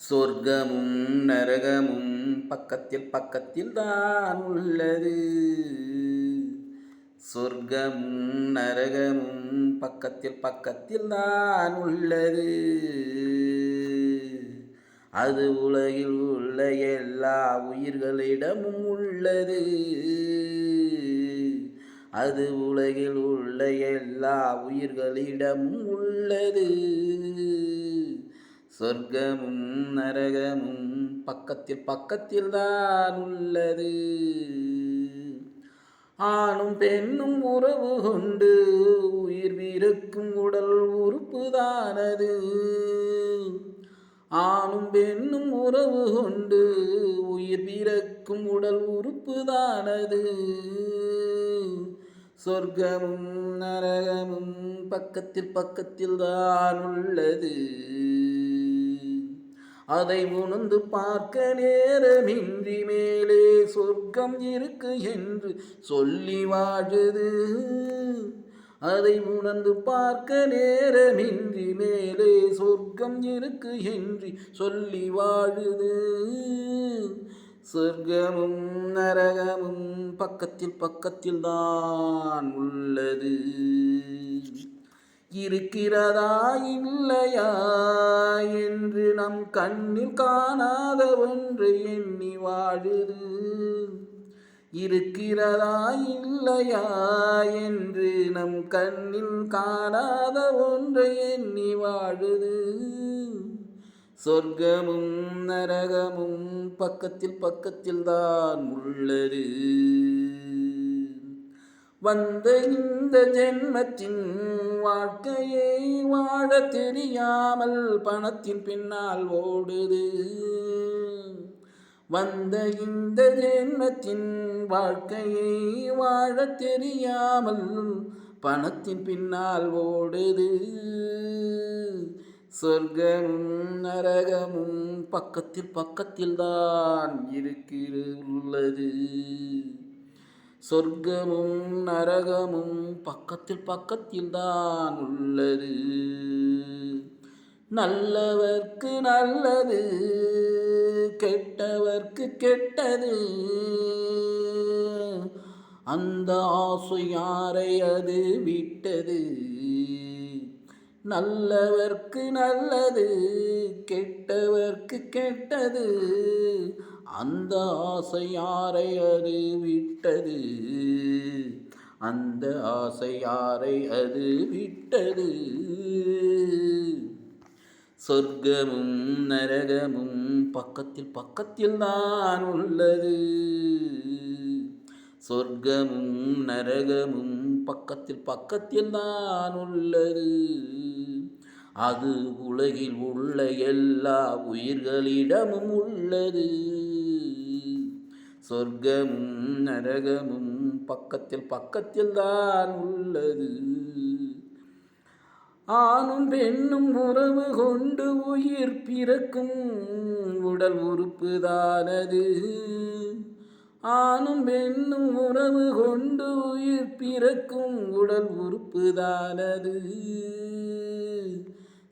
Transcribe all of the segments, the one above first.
சொர்க்கமும் நரகமும் பக்கத்தில் பக்கத்தில் தான் உள்ளது. சொர்க்கமும் நரகமும் பக்கத்தில் பக்கத்தில் தான் உள்ளது. அது உலகில் உள்ள எல்லா உயிர்களிடமும் உள்ளது. அது உலகில் உள்ள எல்லா உயிர்களிடமும் உள்ளது. சொர்க்கமும் நரகமும் பக்கத்தில் பக்கத்தில் தான் உள்ளது. ஆணும் பெண்ணும் உறவு கொண்டு உயிர் பிறக்கும் உடல் உறுப்புதானது. ஆணும் பெண்ணும் உறவு கொண்டு உயிர் பிறக்கும் உடல் உறுப்புதானது. சொர்க்கமும் நரகமும் பக்கத்தில் பக்கத்தில் தான் உள்ளது. அதை உணர்ந்து பார்க்க நேரமின்றி மேலே சொர்க்கம் இருக்கு என்று சொல்லி வாழுது. அதை உணர்ந்து பார்க்க நேரமின்றி மேலே சொர்க்கம் இருக்கு என்று சொல்லி வாழுது. சொர்க்கமும் நரகமும் பக்கத்தில் பக்கத்தில் தான் உள்ளது. இருக்கிறதா இல்லையா என்று நம் கண்ணில் காணாத ஒன்று எண்ணி வாழுது. இருக்கிறதா இல்லையா என்று நம் கண்ணில் காணாத ஒன்றை எண்ணி வாழுது. சொர்க்கமும் நரகமும் பக்கத்தில் பக்கத்தில் தான் உள்ளது. வந்த இந்த ஜென்மத்தின் வாழ்க்கையை வாழ தெரியாமல் பணத்தின் பின்னால் ஓடுது. வந்த இந்த ஜென்மத்தின் வாழ்க்கையை வாழ தெரியாமல் பணத்தின் பின்னால் ஓடுது. சொர்க்கமும் நரகமும் பக்கத்தில் பக்கத்தில் தான் உள்ளது. சொர்க்கமும் நரகமும் பக்கத்தில் பக்கத்தில் தான் உள்ளது. நல்லவர்க்கு நல்லது, கெட்டவர்க்கு கெட்டது. அந்த ஆசை யாரை அது விட்டது. நல்லவர்க்கு நல்லது, கெட்டவர்க்கு கெட்டது. அந்த ஆசை யாரை அது விட்டது. அந்த ஆசை யாரை அது விட்டது. சொர்க்கமும் நரகமும் பக்கத்தில் பக்கத்தில் தான் உள்ளது. சொர்க்கமும் நரகமும் பக்கத்தில் பக்கத்தில் தான் உள்ளது. அது உலகில் உள்ள எல்லா உயிர்களிடமும் உள்ளது. சொர்க்கமும் நரகமும் பக்கத்தில் பக்கத்தில் தான் உள்ளது. ஆணும் பெண்ணும் உறவு கொண்டு உயிர் பிறக்கும் உடல் உறுப்புதானது. ஆணும் பெண்ணும் உறவு கொண்டு உயிர் பிறக்கும் உடல் உறுப்புதானது.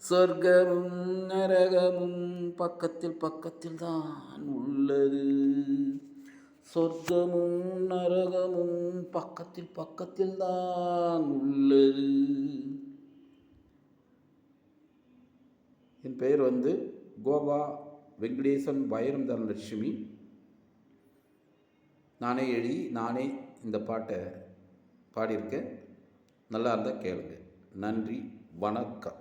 சொர்க்கமும் நரகமும் பக்கத்தில் பக்கத்தில் தான் உள்ளது. சொர்க்கமும் நரகமும் பக்கத்தில் பக்கத்தில் தான் உள்ளது. என் பெயர் கோபா வெங்கடேசன் வைரம் தனலட்சுமி. நானே எழுதி நானே இந்த பாட்டை பாடியிருக்கேன். நல்லா இருந்தால் கேளுங்க. நன்றி, வணக்கம்.